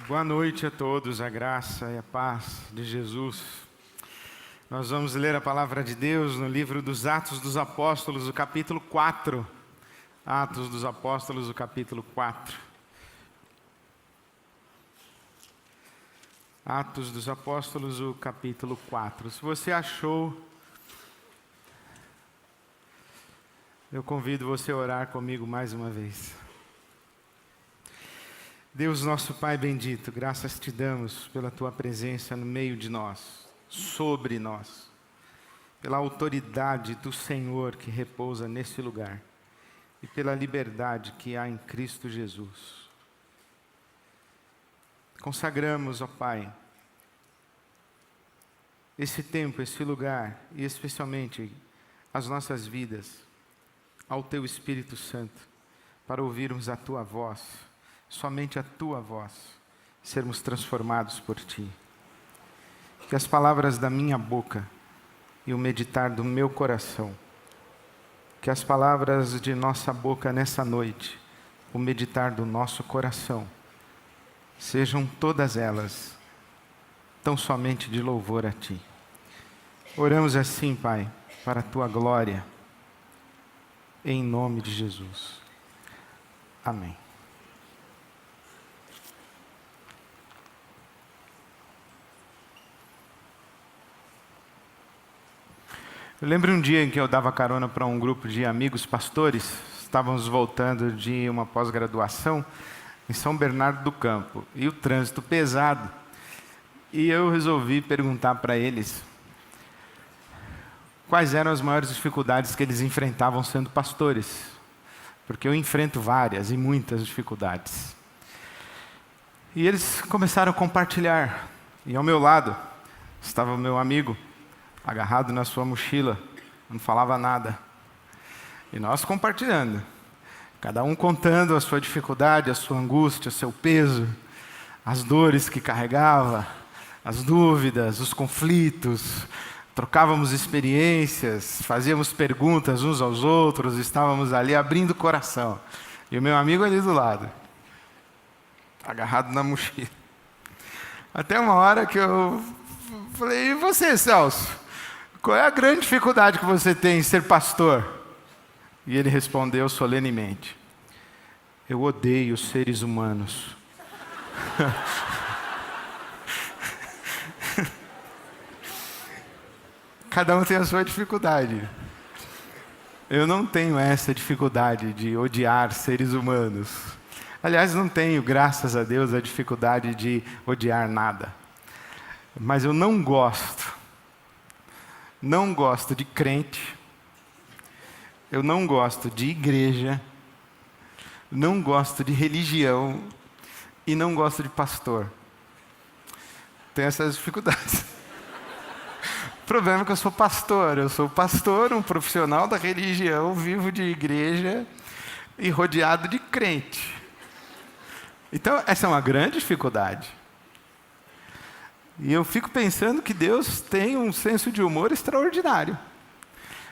Boa noite a todos, a graça e a paz de Jesus. Nós vamos ler a palavra de Deus no livro dos Atos dos Apóstolos, o capítulo 4. Atos dos Apóstolos, o capítulo 4. Atos dos Apóstolos, o capítulo 4. Se você achou, eu convido você a orar comigo mais uma vez. Deus, nosso Pai bendito, graças te damos pela tua presença no meio de nós, sobre nós, pela autoridade do Senhor que repousa nesse lugar e pela liberdade que há em Cristo Jesus. Consagramos, ó Pai, esse tempo, esse lugar e especialmente as nossas vidas ao teu Espírito Santo para ouvirmos a tua voz. Somente a tua voz, sermos transformados por ti. Que as palavras da minha boca e o meditar do meu coração, que as palavras de nossa boca nessa noite, o meditar do nosso coração, sejam todas elas tão somente de louvor a ti. Oramos assim, Pai, para a tua glória, em nome de Jesus. Amém. Eu lembro um dia em que eu dava carona para um grupo de amigos pastores. Estávamos voltando de uma pós-graduação em São Bernardo do Campo. E o trânsito pesado. E eu resolvi perguntar para eles quais eram as maiores dificuldades que eles enfrentavam sendo pastores. Porque eu enfrento várias e muitas dificuldades. E eles começaram a compartilhar. E ao meu lado estava o meu amigo, agarrado na sua mochila, não falava nada. E nós compartilhando, cada um contando a sua dificuldade, a sua angústia, o seu peso, as dores que carregava, as dúvidas, os conflitos. Trocávamos experiências, fazíamos perguntas uns aos outros, estávamos ali abrindo o coração. E o meu amigo ali do lado, agarrado na mochila. Até uma hora que eu falei: e você, Celso? Qual é a grande dificuldade que você tem em ser pastor? E ele respondeu solenemente: eu odeio seres humanos. Cada um tem a sua dificuldade. Eu não tenho essa dificuldade de odiar seres humanos. Aliás, não tenho, graças a Deus, a dificuldade de odiar nada. Mas eu não gosto de crente, eu não gosto de igreja, não gosto de religião e não gosto de pastor. Tenho essas dificuldades. O problema é que eu sou pastor, um profissional da religião, vivo de igreja e rodeado de crente. Então, essa é uma grande dificuldade. E eu fico pensando que Deus tem um senso de humor extraordinário.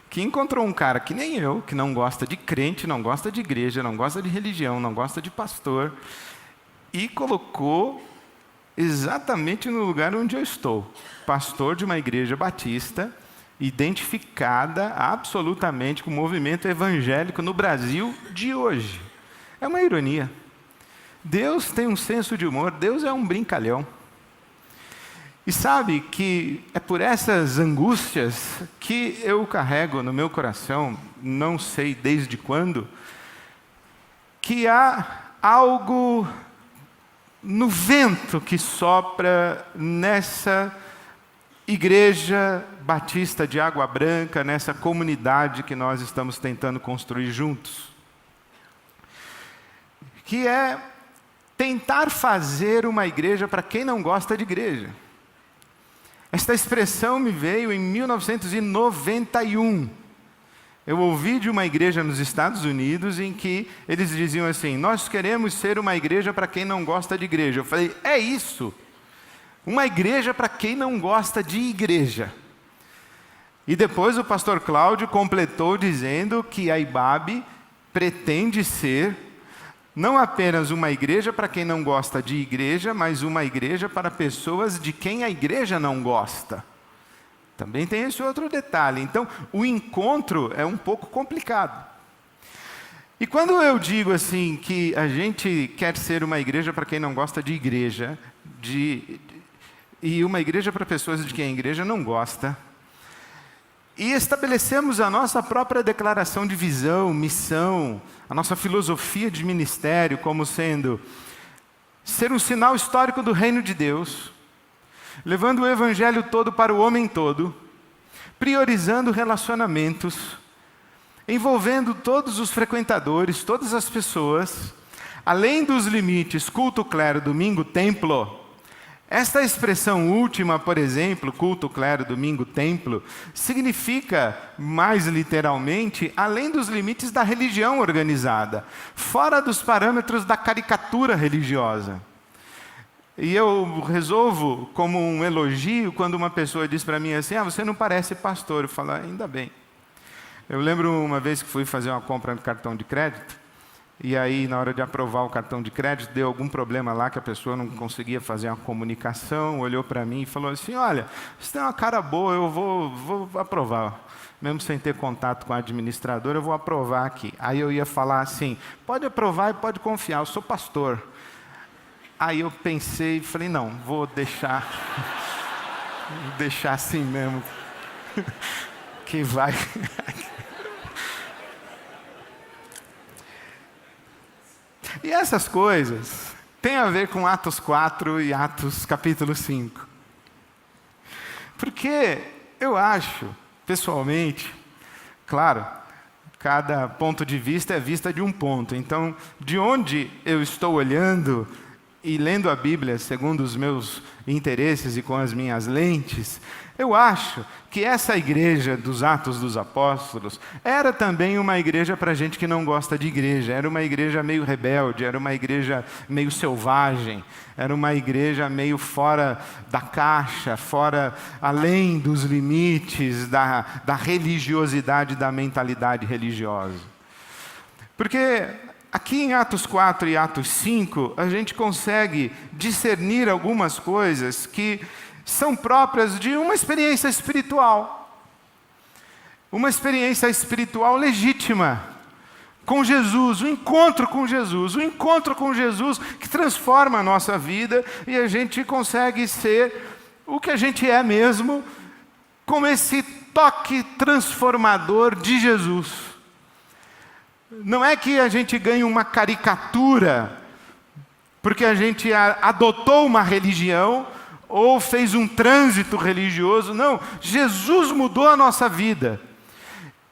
Que encontrou um cara que nem eu, que não gosta de crente, não gosta de igreja, não gosta de religião, não gosta de pastor, e colocou exatamente no lugar onde eu estou. Pastor de uma igreja batista, identificada absolutamente com o movimento evangélico no Brasil de hoje. É uma ironia. Deus tem um senso de humor, Deus é um brincalhão. E sabe que é por essas angústias que eu carrego no meu coração, não sei desde quando, que há algo no vento que sopra nessa igreja batista de Água Branca, nessa comunidade que nós estamos tentando construir juntos. Que é tentar fazer uma igreja para quem não gosta de igreja. Esta expressão me veio em 1991. Eu ouvi de uma igreja nos Estados Unidos em que eles diziam assim: nós queremos ser uma igreja para quem não gosta de igreja. Eu falei: é isso. Uma igreja para quem não gosta de igreja. E depois o pastor Cláudio completou dizendo que a IBAB pretende ser Não apenas uma igreja para quem não gosta de igreja, mas uma igreja para pessoas de quem a igreja não gosta. Também tem esse outro detalhe. Então, o encontro é um pouco complicado. E quando eu digo assim que a gente quer ser uma igreja para quem não gosta de igreja, e uma igreja para pessoas de quem a igreja não gosta, e estabelecemos a nossa própria declaração de visão, missão, a nossa filosofia de ministério como sendo ser um sinal histórico do reino de Deus, levando o evangelho todo para o homem todo, priorizando relacionamentos, envolvendo todos os frequentadores, todas as pessoas, além dos limites culto, clero, domingo, templo. Esta expressão última, por exemplo, culto, clero, domingo, templo, significa, mais literalmente, além dos limites da religião organizada, fora dos parâmetros da caricatura religiosa. E eu resolvo como um elogio quando uma pessoa diz para mim assim, você não parece pastor. Eu falo, ainda bem. Eu lembro uma vez que fui fazer uma compra no cartão de crédito, e aí, na hora de aprovar o cartão de crédito, deu algum problema lá que a pessoa não conseguia fazer uma comunicação, olhou para mim e falou assim, olha, você tem uma cara boa, eu vou aprovar. Mesmo sem ter contato com a administradora, eu vou aprovar aqui. Aí eu ia falar assim, pode aprovar e pode confiar, eu sou pastor. Aí eu pensei e falei, não, vou deixar assim mesmo, que vai... E essas coisas têm a ver com Atos 4 e Atos capítulo 5. Porque eu acho, pessoalmente, claro, cada ponto de vista é vista de um ponto. Então, de onde eu estou olhando e lendo a Bíblia segundo os meus interesses e com as minhas lentes, eu acho que essa igreja dos Atos dos Apóstolos era também uma igreja para gente que não gosta de igreja. Era uma igreja meio rebelde, era uma igreja meio selvagem, era uma igreja meio fora da caixa, além dos limites da religiosidade, da mentalidade religiosa. Porque aqui em Atos 4 e Atos 5, a gente consegue discernir algumas coisas que são próprias de uma experiência espiritual. Uma experiência espiritual legítima com Jesus, o encontro com Jesus que transforma a nossa vida e a gente consegue ser o que a gente é mesmo com esse toque transformador de Jesus. Não é que a gente ganhe uma caricatura porque a gente adotou uma religião ou fez um trânsito religioso. Não, Jesus mudou a nossa vida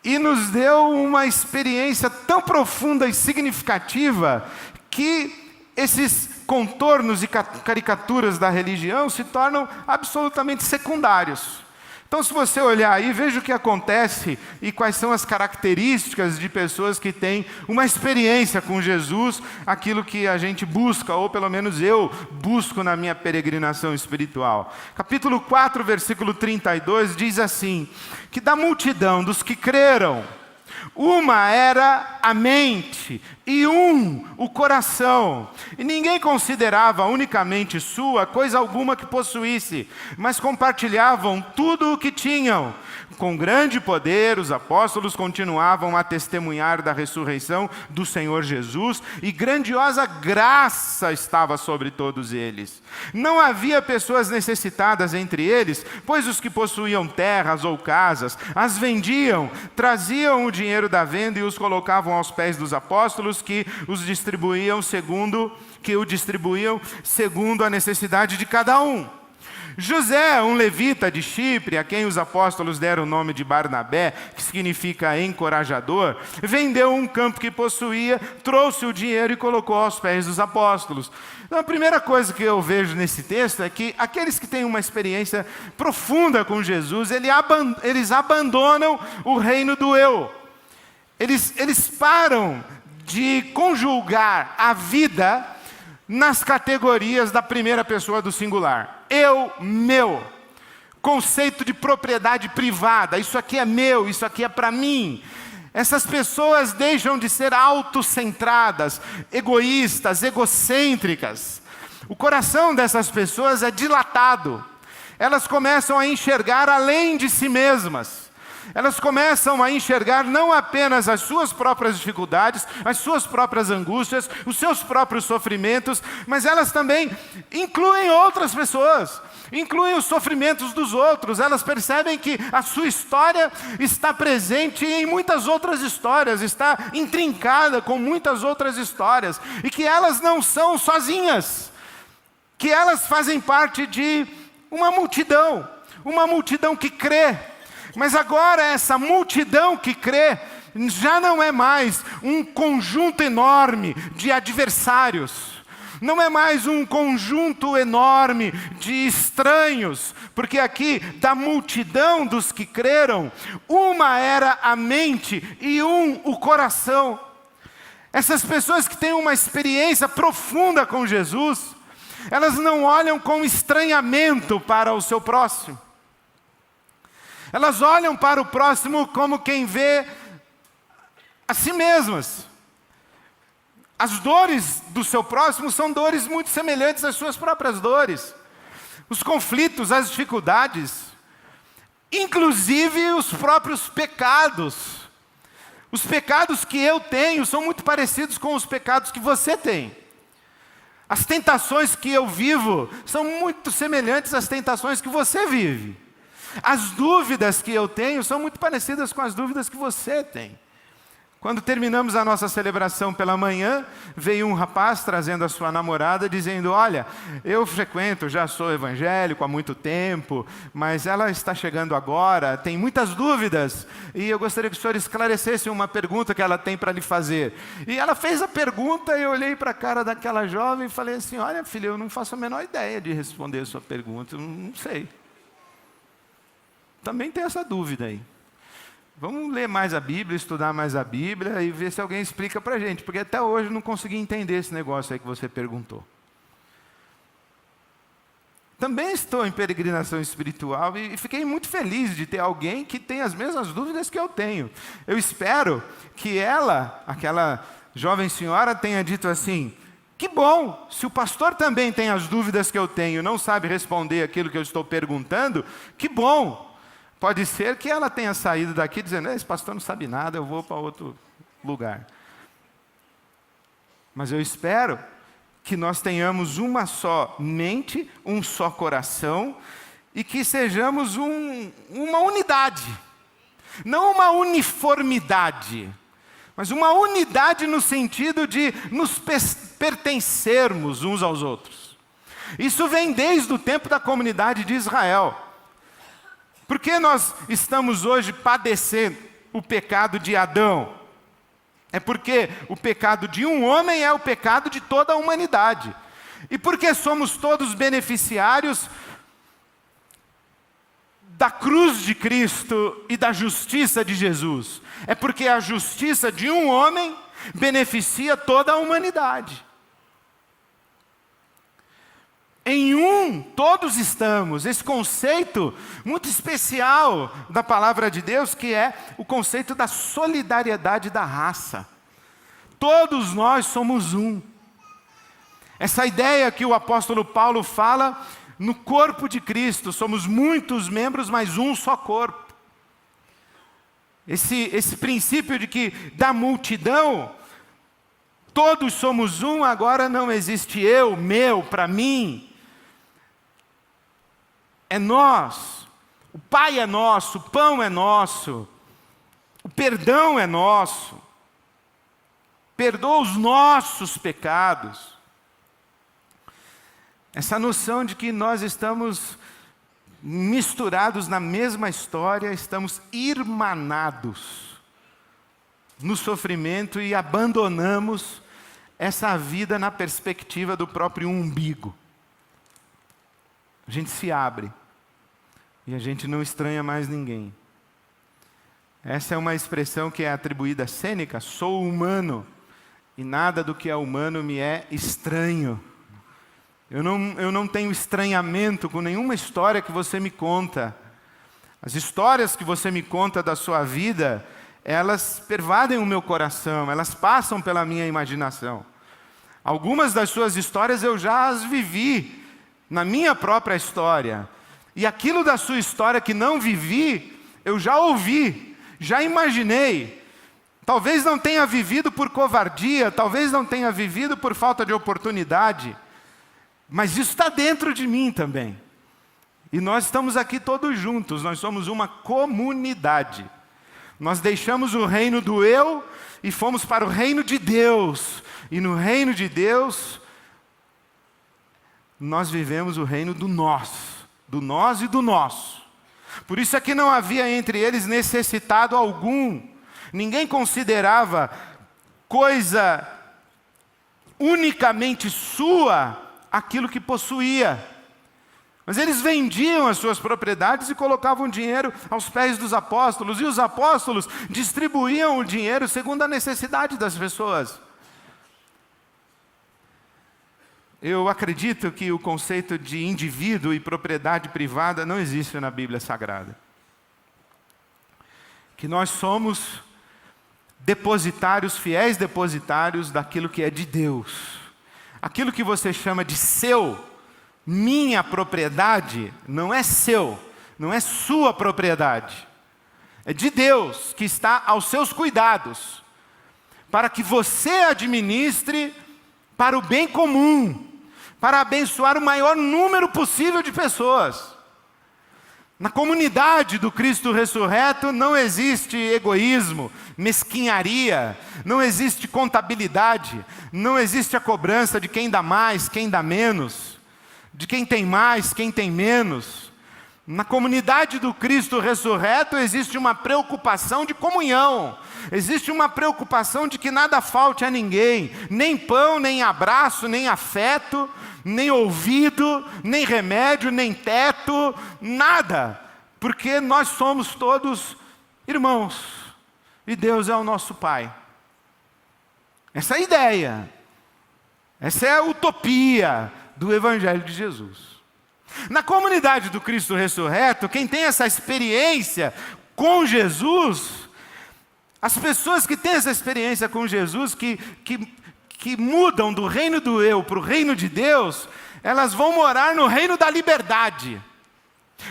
e nos deu uma experiência tão profunda e significativa que esses contornos e caricaturas da religião se tornam absolutamente secundários. Então, se você olhar aí, veja o que acontece e quais são as características de pessoas que têm uma experiência com Jesus, aquilo que a gente busca, ou pelo menos eu busco na minha peregrinação espiritual. Capítulo 4, versículo 32, diz assim, que da multidão dos que creram, uma era a mente e o coração. E ninguém considerava unicamente sua coisa alguma que possuísse, mas compartilhavam tudo o que tinham. Com grande poder, os apóstolos continuavam a testemunhar da ressurreição do Senhor Jesus, e grandiosa graça estava sobre todos eles. Não havia pessoas necessitadas entre eles, pois os que possuíam terras ou casas, as vendiam, traziam o dinheiro da venda e os colocavam aos pés dos apóstolos, que o distribuíam segundo a necessidade de cada um. José, um levita de Chipre, a quem os apóstolos deram o nome de Barnabé, que significa encorajador, vendeu um campo que possuía, trouxe o dinheiro e colocou aos pés dos apóstolos. Então, a primeira coisa que eu vejo nesse texto é que aqueles que têm uma experiência profunda com Jesus, eles abandonam o reino do eu. Eles param de conjugar a vida nas categorias da primeira pessoa do singular. Eu, meu. Conceito de propriedade privada. Isso aqui é meu, isso aqui é para mim. Essas pessoas deixam de ser autocentradas, egoístas, egocêntricas. O coração dessas pessoas é dilatado. Elas começam a enxergar além de si mesmas. Elas começam a enxergar não apenas as suas próprias dificuldades, as suas próprias angústias, os seus próprios sofrimentos, mas elas também incluem outras pessoas, incluem os sofrimentos dos outros. Elas percebem que a sua história está presente em muitas outras histórias, está intrincada com muitas outras histórias, e que elas não são sozinhas, que elas fazem parte de uma multidão que crê. Mas agora essa multidão que crê já não é mais um conjunto enorme de adversários, não é mais um conjunto enorme de estranhos, porque aqui da multidão dos que creram, uma era a mente e o coração. Essas pessoas que têm uma experiência profunda com Jesus, elas não olham com estranhamento para o seu próximo. Elas olham para o próximo como quem vê a si mesmas. As dores do seu próximo são dores muito semelhantes às suas próprias dores. Os conflitos, as dificuldades, inclusive os próprios pecados. Os pecados que eu tenho são muito parecidos com os pecados que você tem. As tentações que eu vivo são muito semelhantes às tentações que você vive. As dúvidas que eu tenho são muito parecidas com as dúvidas que você tem. Quando terminamos a nossa celebração pela manhã, veio um rapaz trazendo a sua namorada, dizendo: olha, eu frequento, já sou evangélico há muito tempo, mas ela está chegando agora, tem muitas dúvidas, e eu gostaria que o senhor esclarecesse uma pergunta que ela tem para lhe fazer. E ela fez a pergunta, e eu olhei para a cara daquela jovem e falei assim: olha, filha, eu não faço a menor ideia de responder a sua pergunta, eu não sei. Também tem essa dúvida aí. Vamos ler mais a Bíblia, estudar mais a Bíblia e ver se alguém explica para a gente, porque até hoje eu não consegui entender esse negócio aí que você perguntou. Também estou em peregrinação espiritual e fiquei muito feliz de ter alguém que tem as mesmas dúvidas que eu tenho. Eu espero que ela, aquela jovem senhora, tenha dito assim: que bom, se o pastor também tem as dúvidas que eu tenho, não sabe responder aquilo que eu estou perguntando, que bom. Pode ser que ela tenha saído daqui dizendo: esse pastor não sabe nada, eu vou para outro lugar. Mas eu espero que nós tenhamos uma só mente, um só coração, e que sejamos uma unidade. Não uma uniformidade, mas uma unidade no sentido de nos pertencermos uns aos outros. Isso vem desde o tempo da comunidade de Israel. Por que nós estamos hoje padecendo o pecado de Adão? É porque o pecado de um homem é o pecado de toda a humanidade. E porque somos todos beneficiários da cruz de Cristo e da justiça de Jesus. É porque a justiça de um homem beneficia toda a humanidade. Em um, todos estamos. Esse conceito muito especial da palavra de Deus, que é o conceito da solidariedade da raça. Todos nós somos um. Essa ideia que o apóstolo Paulo fala no corpo de Cristo, somos muitos membros, mas um só corpo. Esse princípio de que da multidão, todos somos um, agora não existe eu, meu, para mim. É nós, o Pai é nosso, o pão é nosso, o perdão é nosso, perdoa os nossos pecados. Essa noção de que nós estamos misturados na mesma história, estamos irmanados no sofrimento e abandonamos essa vida na perspectiva do próprio umbigo. A gente se abre e a gente não estranha mais ninguém. Essa é uma expressão que é atribuída a Sêneca: sou humano e nada do que é humano me é estranho. Eu não tenho estranhamento com nenhuma história que você me conta. As histórias que você me conta da sua vida elas pervadem o meu coração, elas passam pela minha imaginação. Algumas das suas histórias eu já as vivi na minha própria história. E aquilo da sua história que não vivi, eu já ouvi, já imaginei. Talvez não tenha vivido por covardia, talvez não tenha vivido por falta de oportunidade, mas isso está dentro de mim também. E nós estamos aqui todos juntos, nós somos uma comunidade. Nós deixamos o reino do eu e fomos para o reino de Deus. E no reino de Deus, nós vivemos o reino do nós e do nosso. Por isso é que não havia entre eles necessitado algum. Ninguém considerava coisa unicamente sua aquilo que possuía. Mas eles vendiam as suas propriedades e colocavam dinheiro aos pés dos apóstolos. E os apóstolos distribuíam o dinheiro segundo a necessidade das pessoas. Eu acredito que o conceito de indivíduo e propriedade privada não existe na Bíblia Sagrada. Que nós somos depositários, fiéis depositários daquilo que é de Deus. Aquilo que você chama de seu, minha propriedade, não é seu, não é sua propriedade. É de Deus, que está aos seus cuidados, para que você administre para o bem comum, para abençoar o maior número possível de pessoas. Na comunidade do Cristo ressurreto não existe egoísmo, mesquinharia, não existe contabilidade, não existe a cobrança de quem dá mais, quem dá menos, de quem tem mais, quem tem menos. Na comunidade do Cristo ressurreto existe uma preocupação de comunhão, existe uma preocupação de que nada falte a ninguém, nem pão, nem abraço, nem afeto, nem ouvido, nem remédio, nem teto, nada, porque nós somos todos irmãos, e Deus é o nosso Pai. Essa é a ideia, essa é a utopia do Evangelho de Jesus. Na comunidade do Cristo ressurreto, quem tem essa experiência com Jesus, as pessoas que têm essa experiência com Jesus, que mudam do reino do eu para o reino de Deus, elas vão morar no reino da liberdade.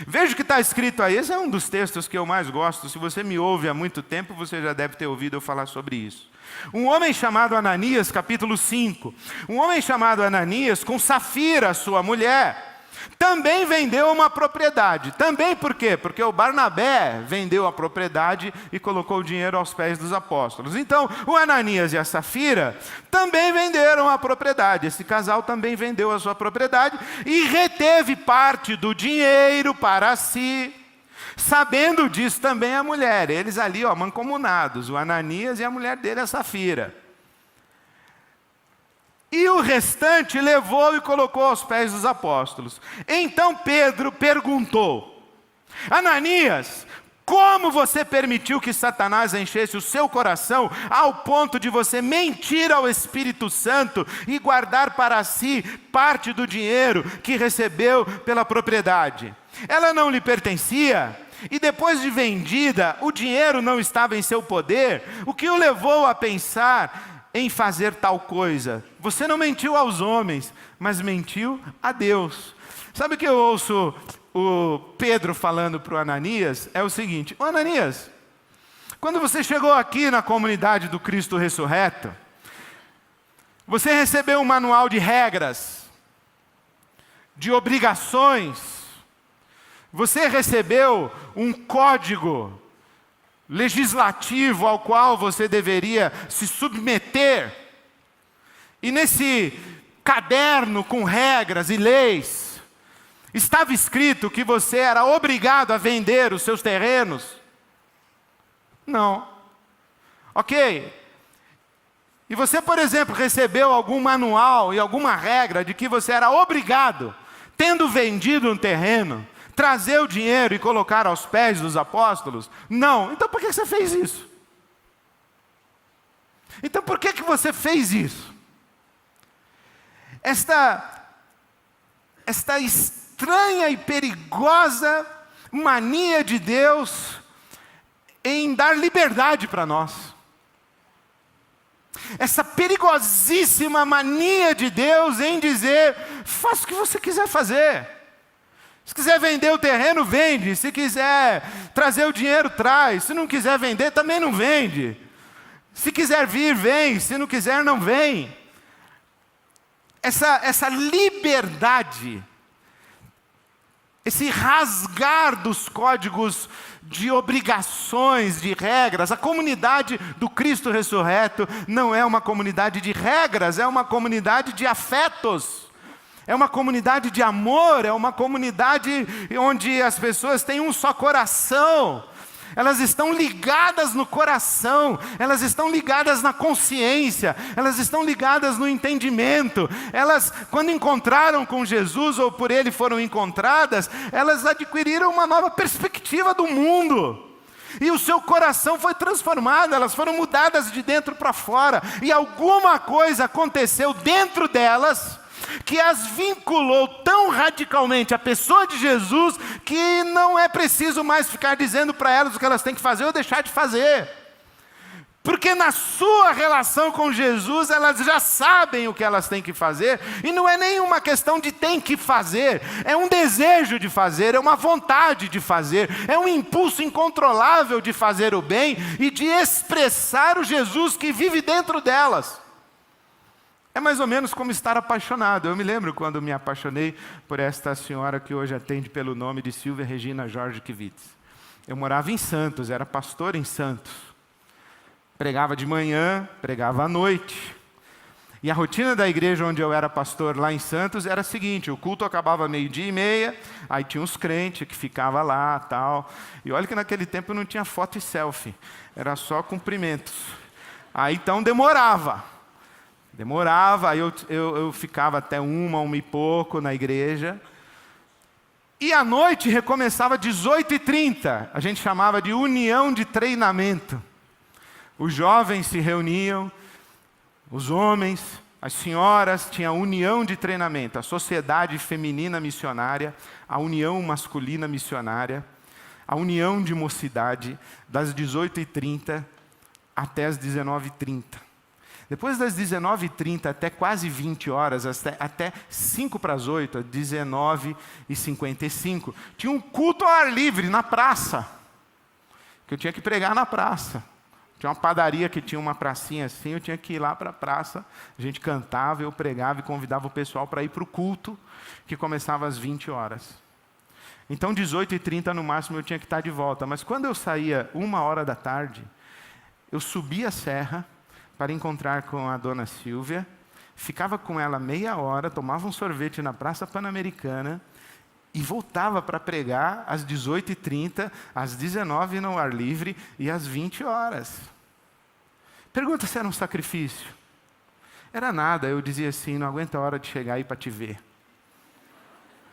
Veja o que está escrito aí, esse é um dos textos que eu mais gosto. Se você me ouve há muito tempo, você já deve ter ouvido eu falar sobre isso. Um homem chamado Ananias, capítulo 5. Um homem chamado Ananias, com Safira, sua mulher, também vendeu uma propriedade. Também por quê? Porque o Barnabé vendeu a propriedade e colocou o dinheiro aos pés dos apóstolos. Então, o Ananias e a Safira também venderam a propriedade. Esse casal também vendeu a sua propriedade e reteve parte do dinheiro para si. Sabendo disso também a mulher. Eles ali, mancomunados, o Ananias e a mulher dele, a Safira. E o restante levou e colocou aos pés dos apóstolos. Então Pedro perguntou: Ananias, como você permitiu que Satanás enchesse o seu coração ao ponto de você mentir ao Espírito Santo e guardar para si parte do dinheiro que recebeu pela propriedade? Ela não lhe pertencia? E depois de vendida, o dinheiro não estava em seu poder? O que o levou a pensar em fazer tal coisa? Você não mentiu aos homens, mas mentiu a Deus. Sabe o que eu ouço o Pedro falando para o Ananias? É o seguinte: ô Ananias, quando você chegou aqui na comunidade do Cristo ressurreto, você recebeu um manual de regras, de obrigações, você recebeu um código legislativo ao qual você deveria se submeter. E nesse caderno com regras e leis, estava escrito que você era obrigado a vender os seus terrenos? Não. Ok. E você, por exemplo, recebeu algum manual e alguma regra de que você era obrigado, tendo vendido um terreno, trazer o dinheiro e colocar aos pés dos apóstolos? Não. Então por que você fez isso? Então por que você fez isso? Esta estranha e perigosa mania de Deus em dar liberdade para nós. Essa perigosíssima mania de Deus em dizer: faça o que você quiser fazer. Se quiser vender o terreno, vende. Se quiser trazer o dinheiro, traz. Se não quiser vender, também não vende. Se quiser vir, vem. Se não quiser, não vem. Essa liberdade, esse rasgar dos códigos de obrigações, de regras. A comunidade do Cristo ressurreto não é uma comunidade de regras, é uma comunidade de afetos. É uma comunidade de amor, é uma comunidade onde as pessoas têm um só coração. Elas estão ligadas no coração, elas estão ligadas na consciência, elas estão ligadas no entendimento. Elas, quando encontraram com Jesus, ou por Ele foram encontradas, elas adquiriram uma nova perspectiva do mundo. E o seu coração foi transformado, elas foram mudadas de dentro para fora. E alguma coisa aconteceu dentro delas que as vinculou tão radicalmente à pessoa de Jesus, que não é preciso mais ficar dizendo para elas o que elas têm que fazer ou deixar de fazer. Porque na sua relação com Jesus, elas já sabem o que elas têm que fazer, e não é nenhuma questão de tem que fazer, é um desejo de fazer, é uma vontade de fazer, é um impulso incontrolável de fazer o bem e de expressar o Jesus que vive dentro delas. É mais ou menos como estar apaixonado. Eu me lembro quando me apaixonei por esta senhora que hoje atende pelo nome de Silvia Regina Jorge Kivitz. Eu morava em Santos, era pastor em Santos. Pregava de manhã, pregava à noite. E a rotina da igreja onde eu era pastor lá em Santos era a seguinte: o culto acabava 12:30, aí tinha uns crentes que ficavam lá, tal. E olha que naquele tempo não tinha foto e selfie, era só cumprimentos. Aí então demorava, aí eu ficava até uma e pouco na igreja. E à noite recomeçava 18:30, a gente chamava de união de treinamento. Os jovens se reuniam, os homens, as senhoras, tinha a união de treinamento, a sociedade feminina missionária, a união masculina missionária, a união de mocidade, das 18:30 até as 19:30. Depois das 19:30 até quase 20 horas, até 5 para as 8, 19:55, tinha um culto ao ar livre na praça, que eu tinha que pregar na praça. Tinha uma padaria que tinha uma pracinha assim, eu tinha que ir lá para a praça, a gente cantava, eu pregava e convidava o pessoal para ir para o culto, que começava às 20 horas. Então, 18:30 no máximo eu tinha que estar de volta, mas quando eu saía 1h, eu subia a serra para encontrar com a dona Silvia, ficava com ela meia hora, tomava um sorvete na Praça Pan-Americana e voltava para pregar às 18:30, às 19 no ar livre e às 20 horas. Pergunta se era um sacrifício. Era nada, eu dizia assim: não aguento a hora de chegar aí para te ver.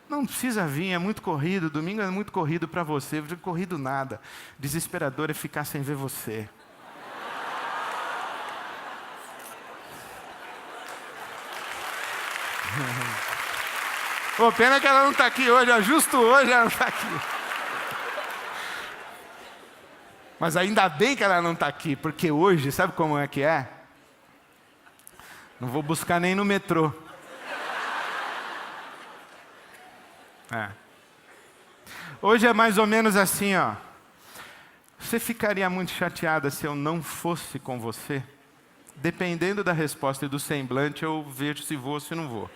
Não precisa vir, é muito corrido, domingo é muito corrido para você. Eu digo, corrido nada, desesperador é ficar sem ver você. Pô, pena que ela não está aqui hoje, justo hoje ela não está aqui. Mas ainda bem que ela não está aqui, porque hoje, sabe como é que é? Não vou buscar nem no metrô. Hoje é mais ou menos assim, ó. Você ficaria muito chateada se eu não fosse com você? Dependendo da resposta e do semblante, eu vejo se vou ou se não vou.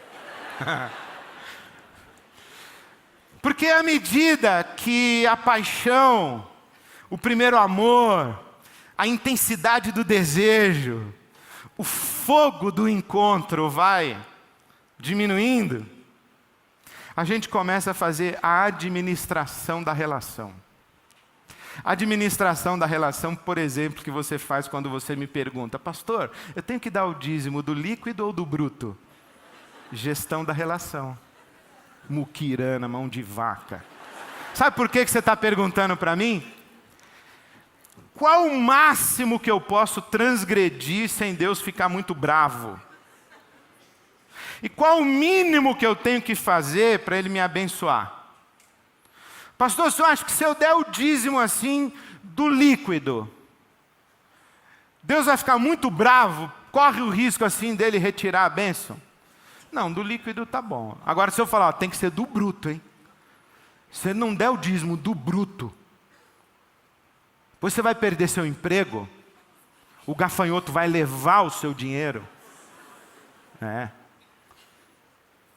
Porque à medida que a paixão, o primeiro amor, a intensidade do desejo, o fogo do encontro vai diminuindo, a gente começa a fazer a administração da relação. A administração da relação, por exemplo, que você faz quando você me pergunta: pastor, eu tenho que dar o dízimo do líquido ou do bruto? Gestão da relação. Muquirana, mão de vaca. Sabe por que você está perguntando para mim? Qual o máximo que eu posso transgredir sem Deus ficar muito bravo? E qual o mínimo que eu tenho que fazer para Ele me abençoar? Pastor, o senhor acha que se eu der o dízimo assim, do líquido. Deus vai ficar muito bravo, corre o risco assim dele retirar a bênção? Não, do líquido tá bom. Agora se eu falar, ó, tem que ser do bruto, hein? Se você não der o dízimo do bruto, depois você vai perder seu emprego, o gafanhoto vai levar o seu dinheiro.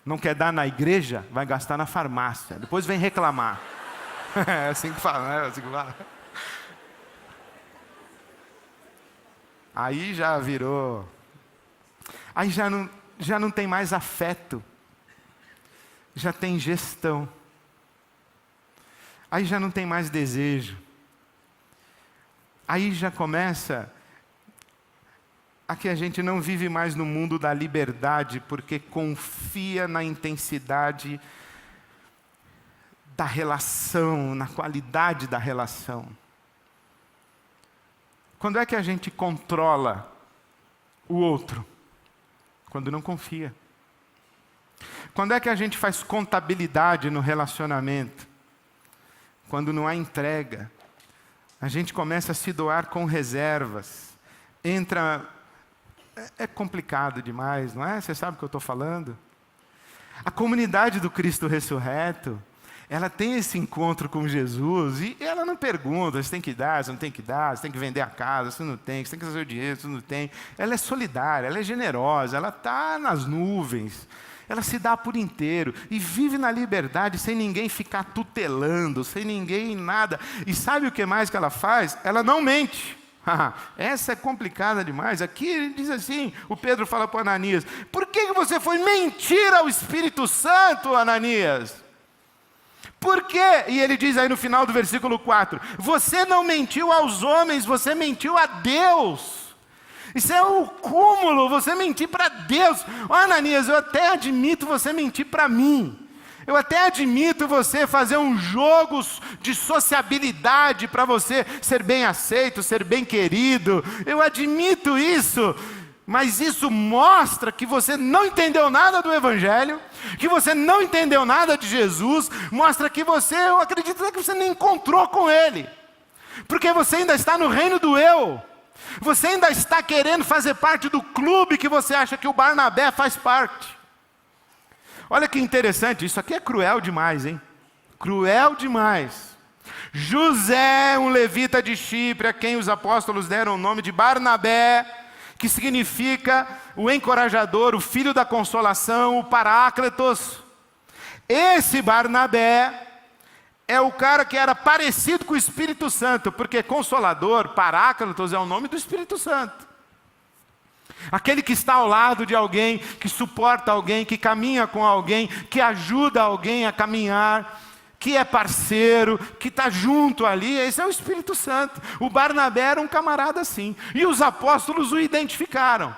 Não quer dar na igreja, vai gastar na farmácia. Depois vem reclamar. É assim que fala, né? É assim que fala. Aí já virou. Aí já não tem mais afeto. Já tem gestão. Aí já não tem mais desejo. Aí já começa a que a gente não vive mais no mundo da liberdade, porque confia na intensidade da relação, na qualidade da relação. Quando é que a gente controla o outro? Quando não confia. Quando é que a gente faz contabilidade no relacionamento? Quando não há entrega. A gente começa a se doar com reservas. Entra... É complicado demais, não é? Você sabe o que eu estou falando? A comunidade do Cristo ressurreto, ela tem esse encontro com Jesus e ela não pergunta se tem que dar, se não tem que dar, se tem que vender a casa, se não tem, se tem que fazer o dinheiro, se não tem. Ela é solidária, ela é generosa, ela está nas nuvens. Ela se dá por inteiro e vive na liberdade sem ninguém ficar tutelando, sem ninguém nada. E sabe o que mais que ela faz? Ela não mente. Essa é complicada demais. Aqui ele diz assim, o Pedro fala para Ananias, por que você foi mentir ao Espírito Santo, Ananias? Por quê? E ele diz aí no final do versículo 4, você não mentiu aos homens, você mentiu a Deus. Isso é o cúmulo, você mentir para Deus. Ananias, eu até admito você mentir para mim. Eu até admito você fazer um jogo de sociabilidade para você ser bem aceito, ser bem querido. Eu admito isso. Mas isso mostra que você não entendeu nada do Evangelho, que você não entendeu nada de Jesus, mostra que você, eu acredito que você nem encontrou com Ele. Porque você ainda está no reino do eu. Você ainda está querendo fazer parte do clube que você acha que o Barnabé faz parte. Olha que interessante, isso aqui é cruel demais, hein? Cruel demais. José, um levita de Chipre, a quem os apóstolos deram o nome de Barnabé, que significa o encorajador, o filho da consolação, o Paráclitos. Esse Barnabé é o cara que era parecido com o Espírito Santo, porque Consolador, Paráclitos é o nome do Espírito Santo. Aquele que está ao lado de alguém, que suporta alguém, que caminha com alguém, que ajuda alguém a caminhar, que é parceiro, que está junto ali, esse é o Espírito Santo. O Barnabé era um camarada assim, e os apóstolos o identificaram.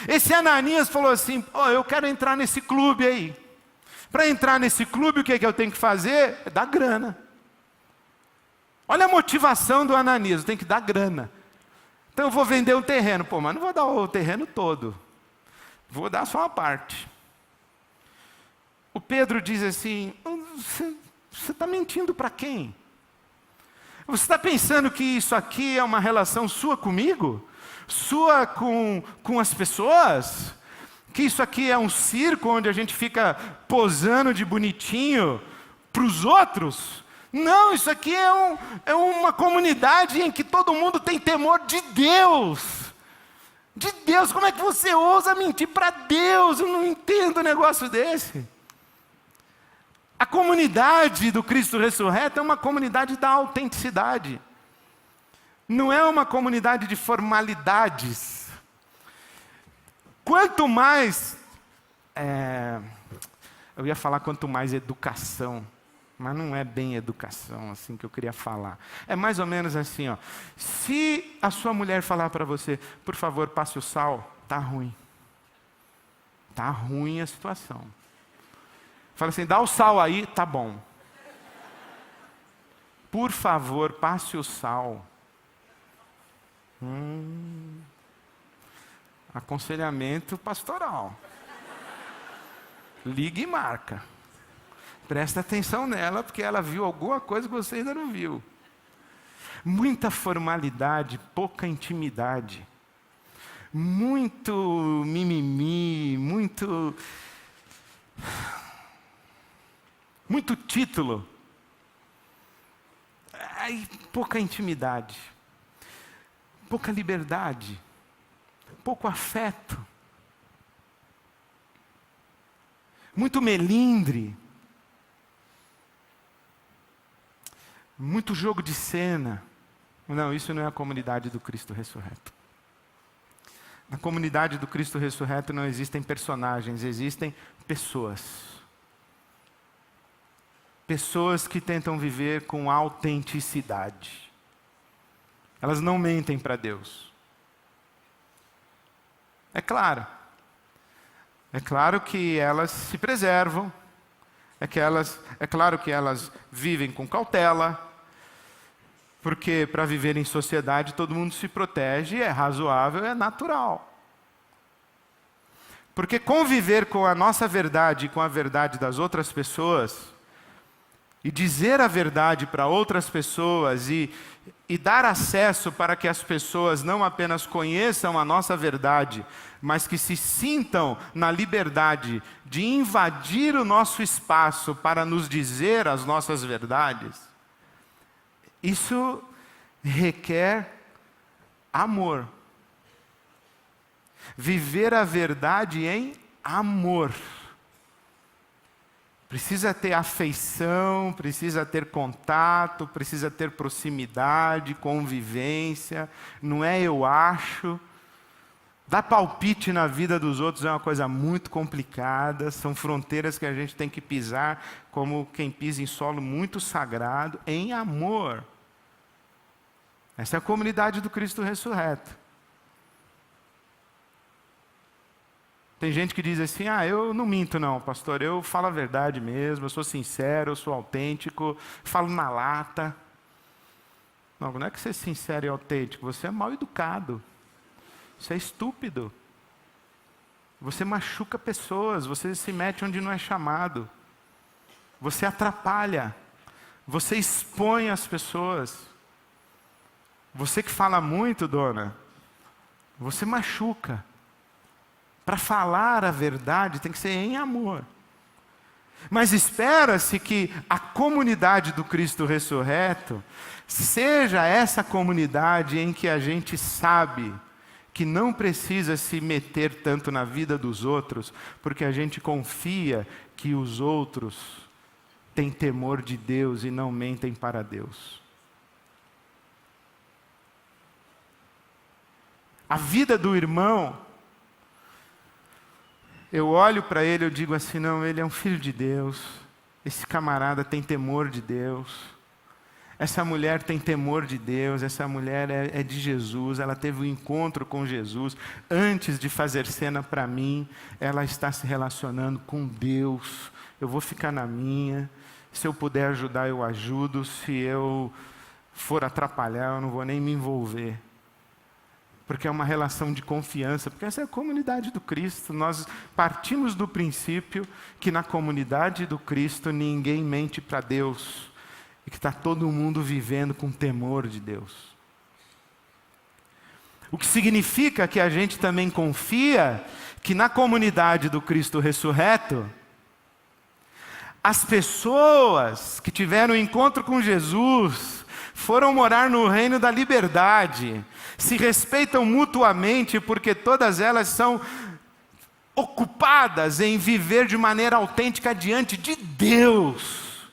Esse Ananias falou assim, eu quero entrar nesse clube aí. Para entrar nesse clube, o que eu tenho que fazer? É dar grana. Olha a motivação do Ananias, tem que dar grana. Então eu vou vender um terreno. Mas não vou dar o terreno todo. Vou dar só uma parte. O Pedro diz assim, você está mentindo para quem? Você está pensando que isso aqui é uma relação sua comigo? Sua com as pessoas? Que isso aqui é um circo onde a gente fica posando de bonitinho para os outros? Não, isso aqui é uma comunidade em que todo mundo tem temor de Deus. De Deus, como é que você ousa mentir para Deus? Eu não entendo um negócio desse. A comunidade do Cristo ressurreto é uma comunidade da autenticidade. Não é uma comunidade de formalidades. Quanto mais... eu ia falar quanto mais educação. Mas não é bem educação assim que eu queria falar. É mais ou menos assim, ó. Se a sua mulher falar para você, por favor, passe o sal, tá ruim. Tá ruim a situação. Fala assim, dá o sal aí, tá bom. Por favor, passe o sal. Aconselhamento pastoral. Liga e marca. Presta atenção nela, porque ela viu alguma coisa que você ainda não viu. muita formalidade, pouca intimidade, muito mimimi, muito título, pouca intimidade, pouca liberdade, pouco afeto, muito melindre, muito jogo de cena. Não, isso não é a comunidade do Cristo ressurreto. Na comunidade do Cristo ressurreto não existem personagens, existem pessoas. Pessoas que tentam viver com autenticidade. Elas não mentem para Deus. É claro que elas se preservam, é claro que elas vivem com cautela, porque para viver em sociedade todo mundo se protege, é razoável, é natural. Porque conviver com a nossa verdade e com a verdade das outras pessoas, e dizer a verdade para outras pessoas e dar acesso para que as pessoas não apenas conheçam a nossa verdade, mas que se sintam na liberdade de invadir o nosso espaço para nos dizer as nossas verdades, isso requer amor. Viver a verdade em amor. Precisa ter afeição, precisa ter contato, precisa ter proximidade, convivência. Não é eu acho. Dar palpite na vida dos outros é uma coisa muito complicada. São fronteiras que a gente tem que pisar como quem pisa em solo muito sagrado, em amor. Essa é a comunidade do Cristo ressurreto. Tem gente que diz assim, eu não minto não, pastor, eu falo a verdade mesmo, eu sou sincero, eu sou autêntico, falo na lata. Não é que você é sincero e autêntico, você é mal educado, você é estúpido, você machuca pessoas, você se mete onde não é chamado, você atrapalha, você expõe as pessoas. Você que fala muito, dona, você machuca. Para falar a verdade tem que ser em amor. Mas espera-se que a comunidade do Cristo ressurreto seja essa comunidade em que a gente sabe que não precisa se meter tanto na vida dos outros, porque a gente confia que os outros têm temor de Deus e não mentem para Deus. A vida do irmão, eu olho para ele e digo assim, não, ele é um filho de Deus, esse camarada tem temor de Deus, essa mulher tem temor de Deus, essa mulher é de Jesus, ela teve um encontro com Jesus, antes de fazer cena para mim, ela está se relacionando com Deus, eu vou ficar na minha, se eu puder ajudar eu ajudo, se eu for atrapalhar eu não vou nem me envolver. Porque é uma relação de confiança, porque essa é a comunidade do Cristo. Nós partimos do princípio que na comunidade do Cristo ninguém mente para Deus, e que está todo mundo vivendo com temor de Deus. O que significa que a gente também confia que na comunidade do Cristo ressurreto, as pessoas que tiveram encontro com Jesus foram morar no reino da liberdade, se respeitam mutuamente porque todas elas são ocupadas em viver de maneira autêntica diante de Deus.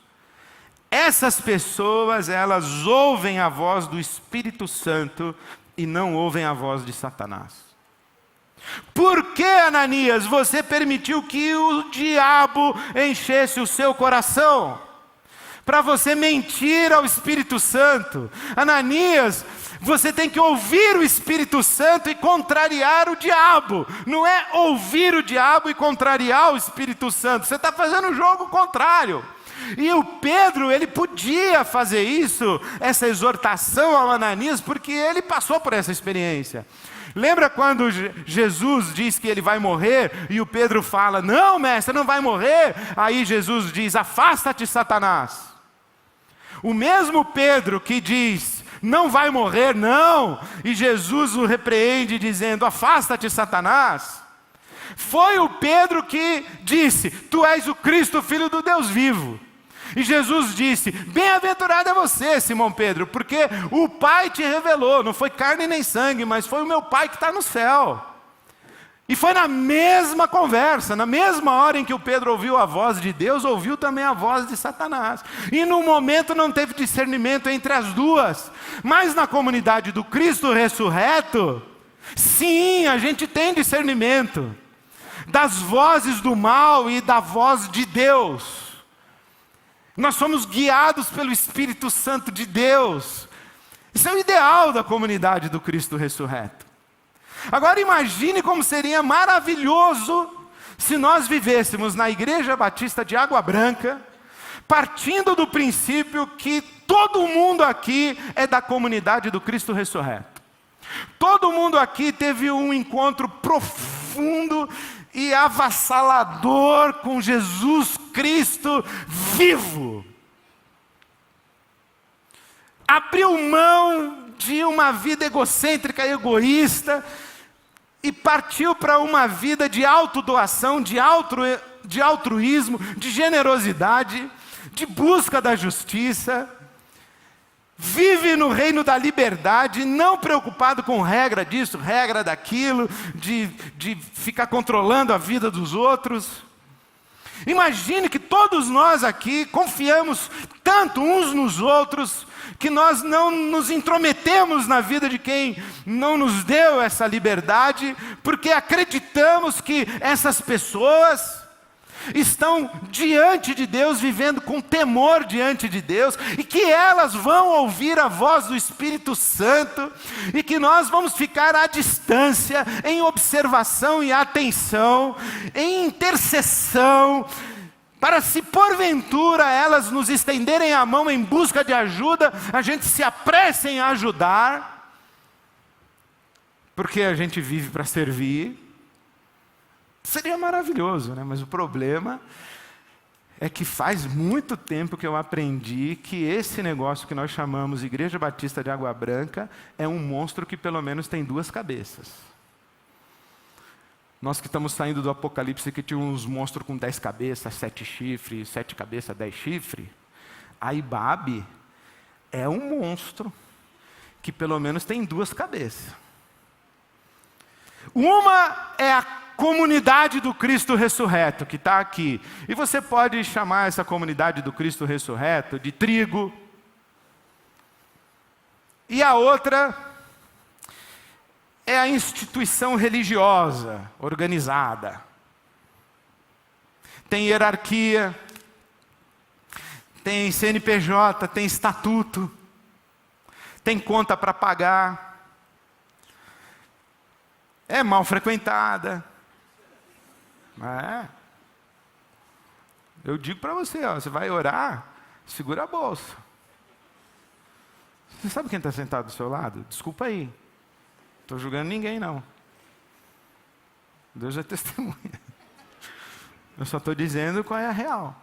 Essas pessoas, elas ouvem a voz do Espírito Santo e não ouvem a voz de Satanás. Por que, Ananias, você permitiu que o diabo enchesse o seu coração? Para você mentir ao Espírito Santo. Ananias, você tem que ouvir o Espírito Santo e contrariar o diabo. Não é ouvir o diabo e contrariar o Espírito Santo. Você está fazendo o jogo contrário. E o Pedro, ele podia fazer isso, essa exortação ao Ananias, porque ele passou por essa experiência. Lembra quando Jesus diz que ele vai morrer e o Pedro fala, não, mestre, não vai morrer. Aí Jesus diz, afasta-te, Satanás. O mesmo Pedro que diz, não vai morrer, não. E Jesus o repreende dizendo: afasta-te, Satanás. Foi o Pedro que disse: tu és o Cristo, filho do Deus vivo. E Jesus disse: bem-aventurado é você, Simão Pedro, porque o Pai te revelou, não foi carne nem sangue, mas foi o meu Pai que está no céu. E foi na mesma conversa, na mesma hora em que o Pedro ouviu a voz de Deus, ouviu também a voz de Satanás. E no momento não teve discernimento entre as duas. Mas na comunidade do Cristo ressurreto, sim, a gente tem discernimento das vozes do mal e da voz de Deus. Nós somos guiados pelo Espírito Santo de Deus. Isso é o ideal da comunidade do Cristo ressurreto. Agora imagine como seria maravilhoso se nós vivêssemos na Igreja Batista de Água Branca, partindo do princípio que todo mundo aqui é da comunidade do Cristo ressurreto. Todo mundo aqui teve um encontro profundo e avassalador com Jesus Cristo vivo. Abriu mão de uma vida egocêntrica, egoísta, e partiu para uma vida de autodoação, de altruísmo, de generosidade, de busca da justiça. Vive no reino da liberdade, não preocupado com regra disso, regra daquilo, de ficar controlando a vida dos outros. Imagine que todos nós aqui confiamos tanto uns nos outros, que nós não nos intrometemos na vida de quem não nos deu essa liberdade, porque acreditamos que essas pessoas estão diante de Deus, vivendo com temor diante de Deus, e que elas vão ouvir a voz do Espírito Santo, e que nós vamos ficar à distância, em observação e atenção, em intercessão, para se porventura elas nos estenderem a mão em busca de ajuda, a gente se apresse em ajudar, porque a gente vive para servir. Seria maravilhoso, né? Mas o problema é que faz muito tempo que eu aprendi que esse negócio que nós chamamos Igreja Batista de Água Branca é um monstro que pelo menos tem duas cabeças. Nós que estamos saindo do Apocalipse, que tinha uns monstros com 10 cabeças, 7 chifres, 7 cabeças, 10 chifres. A Ibabe é um monstro que pelo menos tem duas cabeças. Uma é a comunidade do Cristo ressurreto, que está aqui. E você pode chamar essa comunidade do Cristo ressurreto de trigo. E a outra é a instituição religiosa, organizada. Tem hierarquia, tem CNPJ, tem estatuto, tem conta para pagar, é mal frequentada. Eu digo para você, ó, você vai orar, segura a bolsa. Você sabe quem está sentado do seu lado? Desculpa aí. Estou julgando ninguém, não. Deus é testemunha. Eu só estou dizendo qual é a real.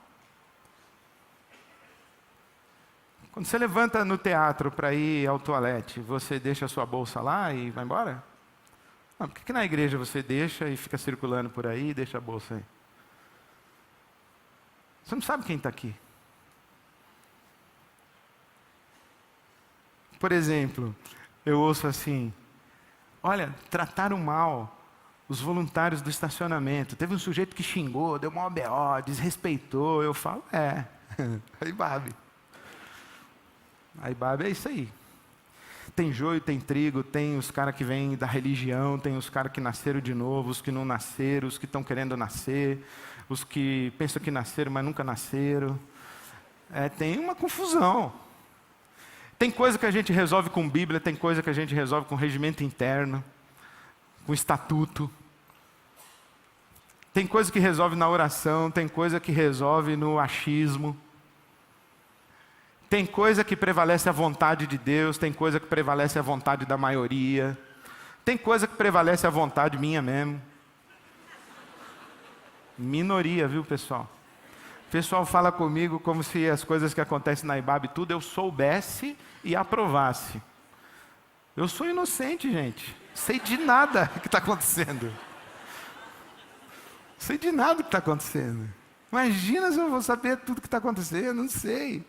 Quando você levanta no teatro para ir ao toalete, você deixa a sua bolsa lá e vai embora? Não, por que na igreja você deixa e fica circulando por aí e deixa a bolsa aí? Você não sabe quem está aqui. Por exemplo, eu ouço assim: olha, trataram mal os voluntários do estacionamento. Teve um sujeito que xingou, deu uma BO, desrespeitou. Eu falo, a Ibabe. A Ibabe é isso aí. Tem joio, tem trigo, tem os caras que vêm da religião, tem os caras que nasceram de novo, os que não nasceram, os que estão querendo nascer, os que pensam que nasceram, mas nunca nasceram. Tem uma confusão. Tem coisa que a gente resolve com Bíblia, tem coisa que a gente resolve com regimento interno, com estatuto. Tem coisa que resolve na oração, tem coisa que resolve no achismo. Tem coisa que prevalece a vontade de Deus, tem coisa que prevalece a vontade da maioria. Tem coisa que prevalece a vontade minha mesmo. Minoria, viu, pessoal? O pessoal fala comigo como se as coisas que acontecem na Ibabe tudo eu soubesse e aprovasse. Eu sou inocente, gente. Sei de nada que está acontecendo. Sei de nada que está acontecendo. Imagina se eu vou saber tudo que está acontecendo, não sei.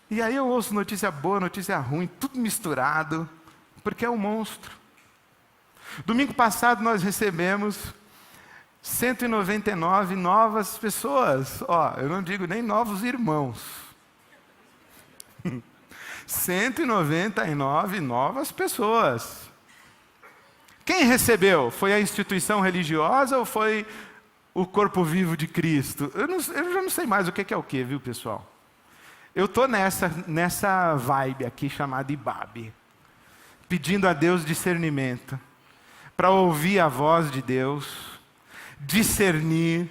E aí eu ouço notícia boa, notícia ruim, tudo misturado, porque é um monstro. Domingo passado nós recebemos 199 novas pessoas. Ó, eu não digo nem novos irmãos. 199 novas pessoas. Quem recebeu? Foi a instituição religiosa ou foi o corpo vivo de Cristo? Eu já não sei mais o que é o que, viu, pessoal? Eu estou nessa vibe aqui chamada Ibabe, pedindo a Deus discernimento, para ouvir a voz de Deus, discernir,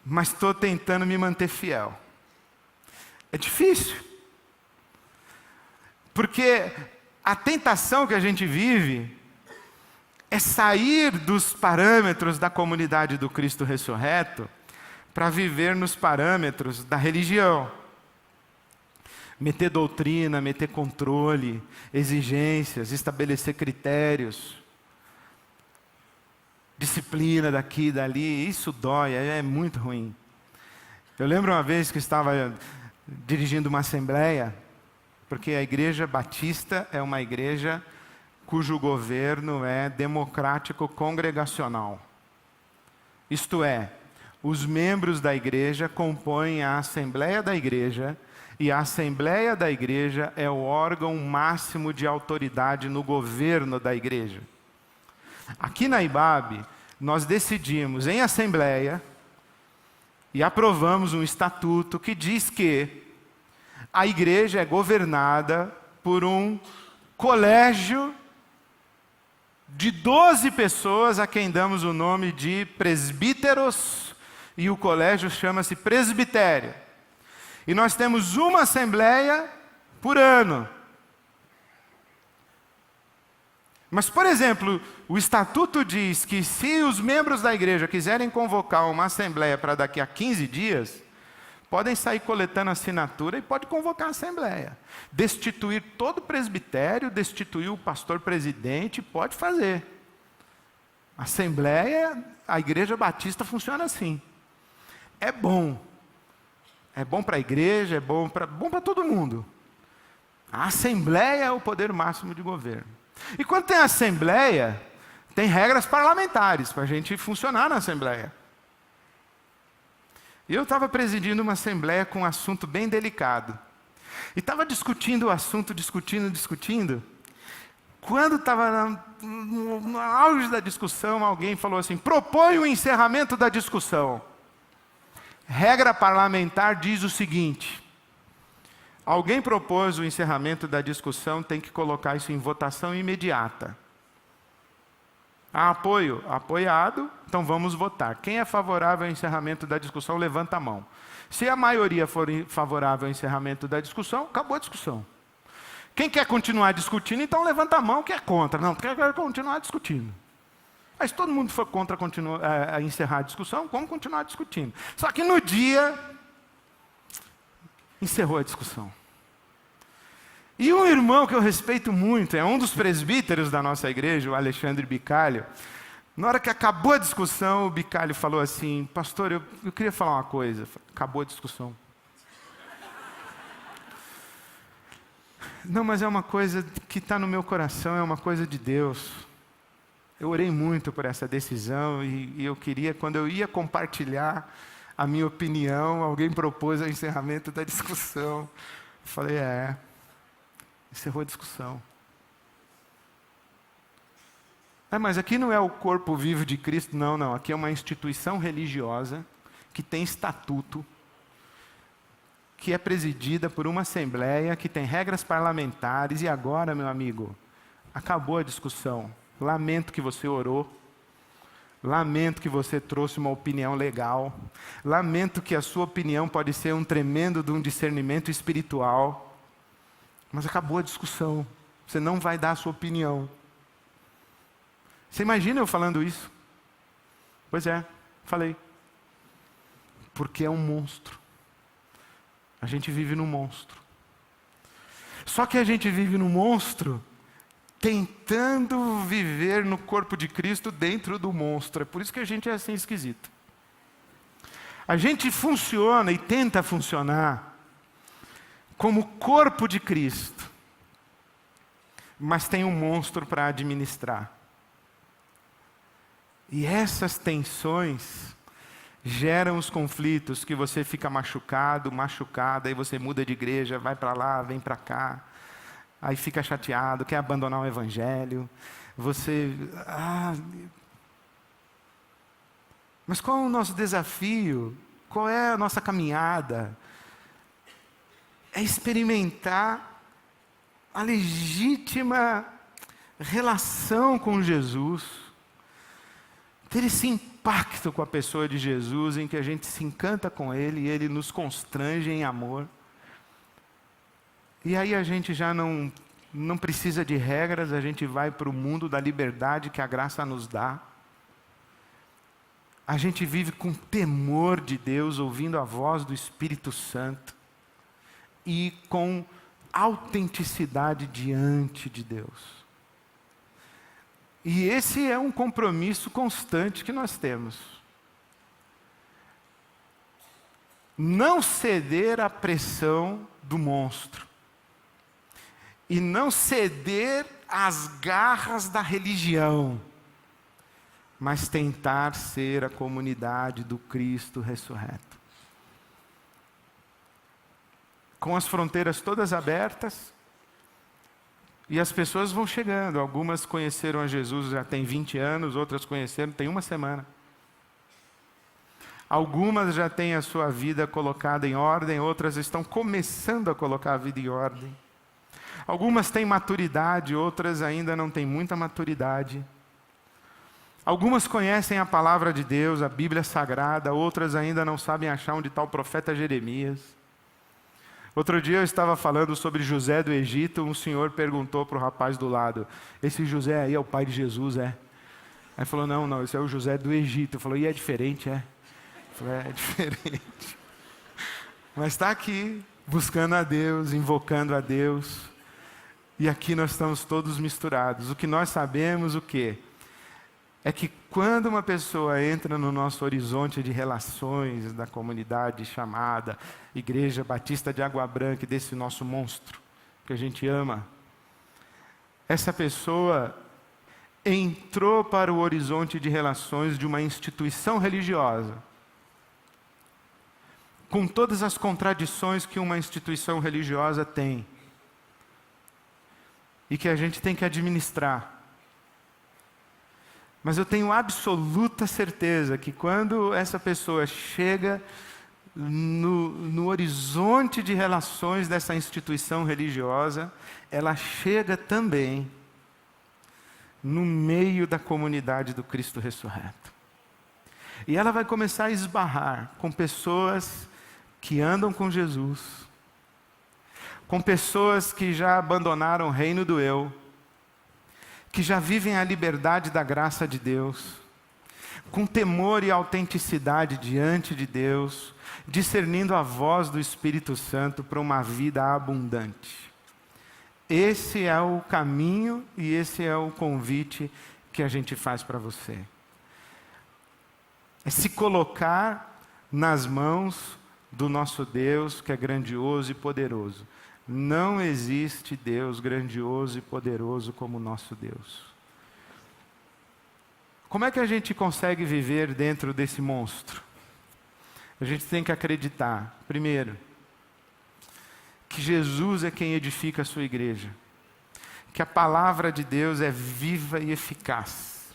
mas estou tentando me manter fiel. É difícil, porque a tentação que a gente vive é sair dos parâmetros da comunidade do Cristo ressurreto para viver nos parâmetros da religião. Meter doutrina, meter controle, exigências, estabelecer critérios, disciplina daqui e dali, isso dói, é muito ruim. Eu lembro uma vez que estava dirigindo uma assembleia, porque a Igreja Batista é uma igreja cujo governo é democrático congregacional. Isto é, os membros da igreja compõem a Assembleia da Igreja, e a Assembleia da Igreja é o órgão máximo de autoridade no governo da igreja. Aqui na Ibabe, nós decidimos em Assembleia e aprovamos um estatuto que diz que a igreja é governada por um colégio de 12 pessoas a quem damos o nome de presbíteros, e o colégio chama-se presbitério. E nós temos uma assembleia por ano. Mas, por exemplo, o estatuto diz que se os membros da igreja quiserem convocar uma assembleia para daqui a 15 dias, podem sair coletando assinatura e pode convocar a assembleia. Destituir todo o presbitério, destituir o pastor presidente, pode fazer. A assembleia, a Igreja Batista funciona assim. É bom. É bom para a igreja, é bom para todo mundo. A assembleia é o poder máximo de governo. E quando tem assembleia, tem regras parlamentares para a gente funcionar na assembleia. E eu estava presidindo uma assembleia com um assunto bem delicado. E estava discutindo o assunto, discutindo. Quando estava no auge da discussão, alguém falou assim: propõe o encerramento da discussão. Regra parlamentar diz o seguinte: alguém propôs o encerramento da discussão, tem que colocar isso em votação imediata. Há apoio? Apoiado, então vamos votar. Quem é favorável ao encerramento da discussão, levanta a mão. Se a maioria for favorável ao encerramento da discussão, acabou a discussão. Quem quer continuar discutindo, então levanta a mão que é contra. Não, quer continuar discutindo. Mas se todo mundo for contra encerrar a discussão, vamos continuar discutindo. Só que no dia, encerrou a discussão. E um irmão que eu respeito muito, é um dos presbíteros da nossa igreja, o Alexandre Bicalho. Na hora que acabou a discussão, o Bicalho falou assim: pastor, eu queria falar uma coisa. Acabou a discussão. Não, mas é uma coisa que está no meu coração, é uma coisa de Deus. Eu orei muito por essa decisão e eu queria, quando eu ia compartilhar a minha opinião, alguém propôs o encerramento da discussão. Eu falei, encerrou a discussão. Mas aqui não é o corpo vivo de Cristo, não. Aqui é uma instituição religiosa que tem estatuto, que é presidida por uma assembleia, que tem regras parlamentares, e agora, meu amigo, acabou a discussão. Lamento que você orou, lamento que você trouxe uma opinião legal, lamento que a sua opinião pode ser um tremendo de um discernimento espiritual, mas acabou a discussão, você não vai dar a sua opinião. Você imagina eu falando isso? Pois é, falei. Porque é um monstro. A gente vive num monstro. Só que a gente vive no monstro, tentando viver no corpo de Cristo dentro do monstro. É por isso que a gente é assim esquisito. A gente funciona e tenta funcionar como corpo de Cristo, mas tem um monstro para administrar. E essas tensões geram os conflitos que você fica machucado, machucada, aí você muda de igreja, vai para lá, vem para cá, aí fica chateado, quer abandonar o evangelho, você... Mas qual é o nosso desafio? Qual é a nossa caminhada? É experimentar a legítima relação com Jesus, ter esse impacto com a pessoa de Jesus, em que a gente se encanta com Ele e Ele nos constrange em amor. E aí a gente já não precisa de regras, a gente vai para o mundo da liberdade que a graça nos dá. A gente vive com temor de Deus, ouvindo a voz do Espírito Santo e com autenticidade diante de Deus. E esse é um compromisso constante que nós temos. Não ceder à pressão do monstro. E não ceder às garras da religião. Mas tentar ser a comunidade do Cristo ressurreto. Com as fronteiras todas abertas, e as pessoas vão chegando. Algumas conheceram a Jesus já tem 20 anos, outras conheceram tem uma semana. Algumas já têm a sua vida colocada em ordem, outras estão começando a colocar a vida em ordem. Algumas têm maturidade, outras ainda não têm muita maturidade. Algumas conhecem a palavra de Deus, a Bíblia Sagrada, outras ainda não sabem achar onde está o profeta Jeremias. Outro dia eu estava falando sobre José do Egito, um senhor perguntou para o rapaz do lado, esse José aí é o pai de Jesus, é? Aí ele falou, não, esse é o José do Egito. Ele falou, e é diferente, é? Eu falei, é diferente. Mas está aqui, buscando a Deus, invocando a Deus, e aqui nós estamos todos misturados. O que nós sabemos, o quê? É que quando uma pessoa entra no nosso horizonte de relações da comunidade chamada Igreja Batista de Água Branca, desse nosso monstro que a gente ama, essa pessoa entrou para o horizonte de relações de uma instituição religiosa, com todas as contradições que uma instituição religiosa tem, e que a gente tem que administrar. Mas eu tenho absoluta certeza que quando essa pessoa chega no horizonte de relações dessa instituição religiosa, ela chega também no meio da comunidade do Cristo ressurreto. E ela vai começar a esbarrar com pessoas que andam com Jesus, com pessoas que já abandonaram o reino do eu, que já vivem a liberdade da graça de Deus, com temor e autenticidade diante de Deus, discernindo a voz do Espírito Santo para uma vida abundante. Esse é o caminho e esse é o convite que a gente faz para você. É se colocar nas mãos do nosso Deus, que é grandioso e poderoso. Não existe Deus grandioso e poderoso como o nosso Deus. Como é que a gente consegue viver dentro desse monstro? A gente tem que acreditar, primeiro, que Jesus é quem edifica a sua igreja, que a palavra de Deus é viva e eficaz,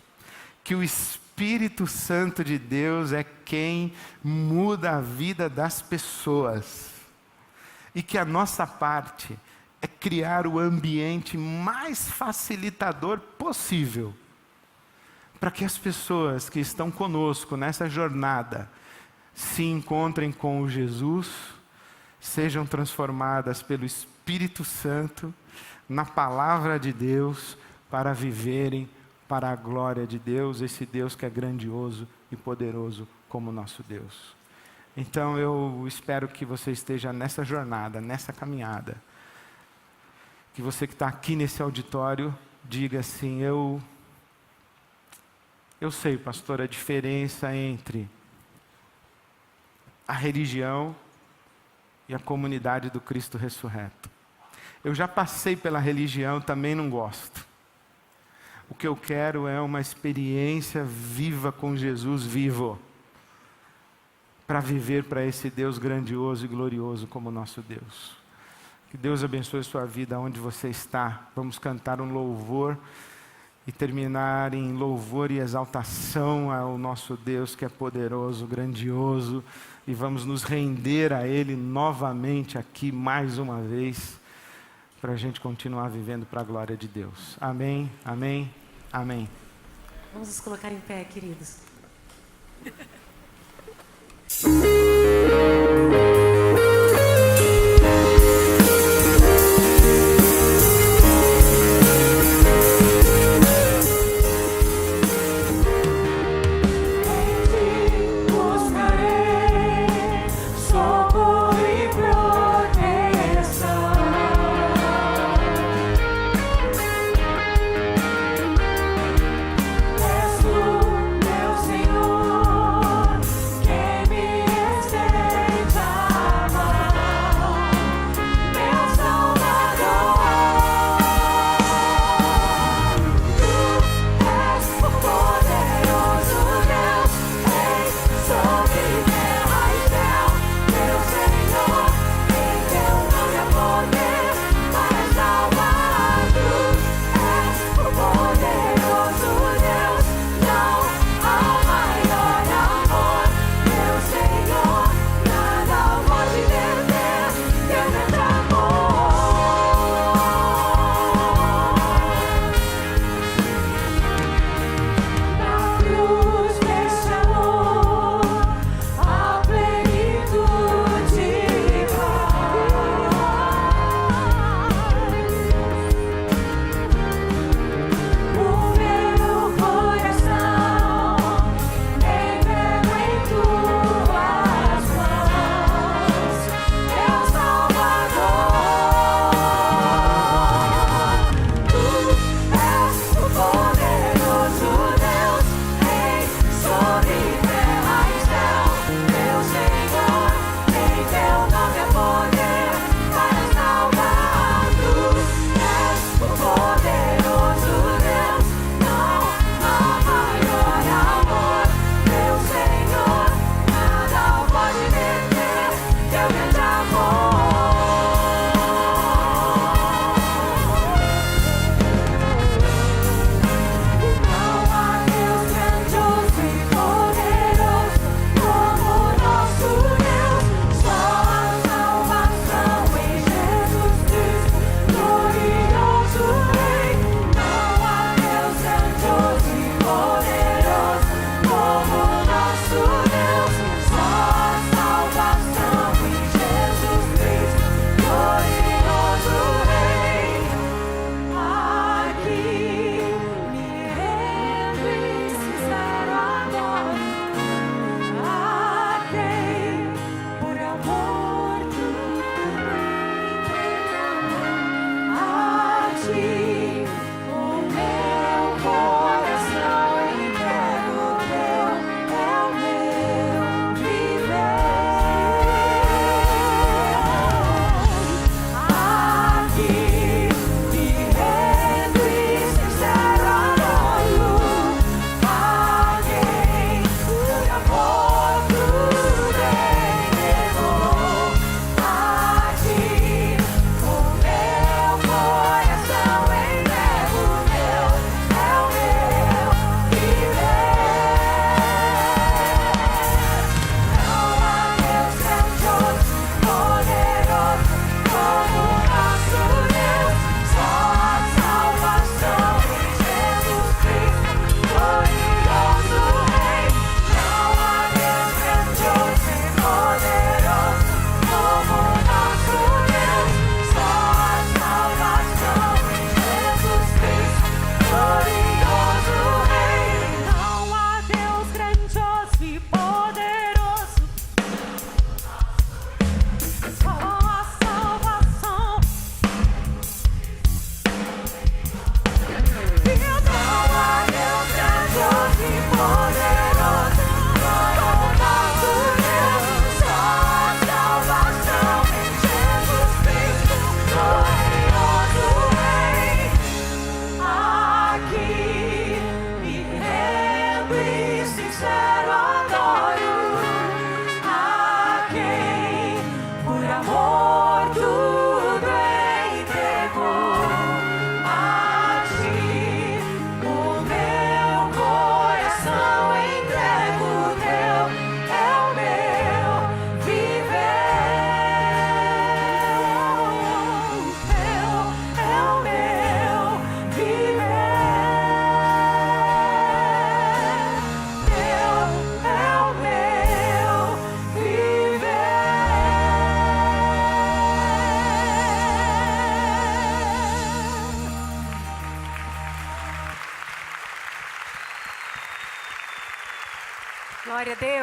que o Espírito Santo de Deus é quem muda a vida das pessoas, e que a nossa parte é criar o ambiente mais facilitador possível, para que as pessoas que estão conosco nessa jornada se encontrem com o Jesus, sejam transformadas pelo Espírito Santo na palavra de Deus, para viverem para a glória de Deus, esse Deus que é grandioso e poderoso como nosso Deus. Então eu espero que você esteja nessa jornada, nessa caminhada, Que você que está aqui nesse auditório diga assim: eu sei, pastor, a diferença entre a religião e a comunidade do Cristo ressurreto. Eu já passei pela religião, também não gosto. O que eu quero é uma experiência viva com Jesus vivo, para viver para esse Deus grandioso e glorioso como nosso Deus. Que Deus abençoe sua vida onde você está. Vamos cantar um louvor e terminar em louvor e exaltação ao nosso Deus que é poderoso, grandioso, e vamos nos render a Ele novamente aqui mais uma vez, para a gente continuar vivendo para a glória de Deus. Amém, amém, amém. Vamos nos colocar em pé, queridos. Deus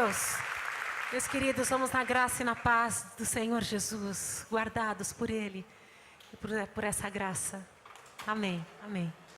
Deus. Meus queridos, vamos na graça e na paz do Senhor Jesus, guardados por Ele e por essa graça. Amém. Amém.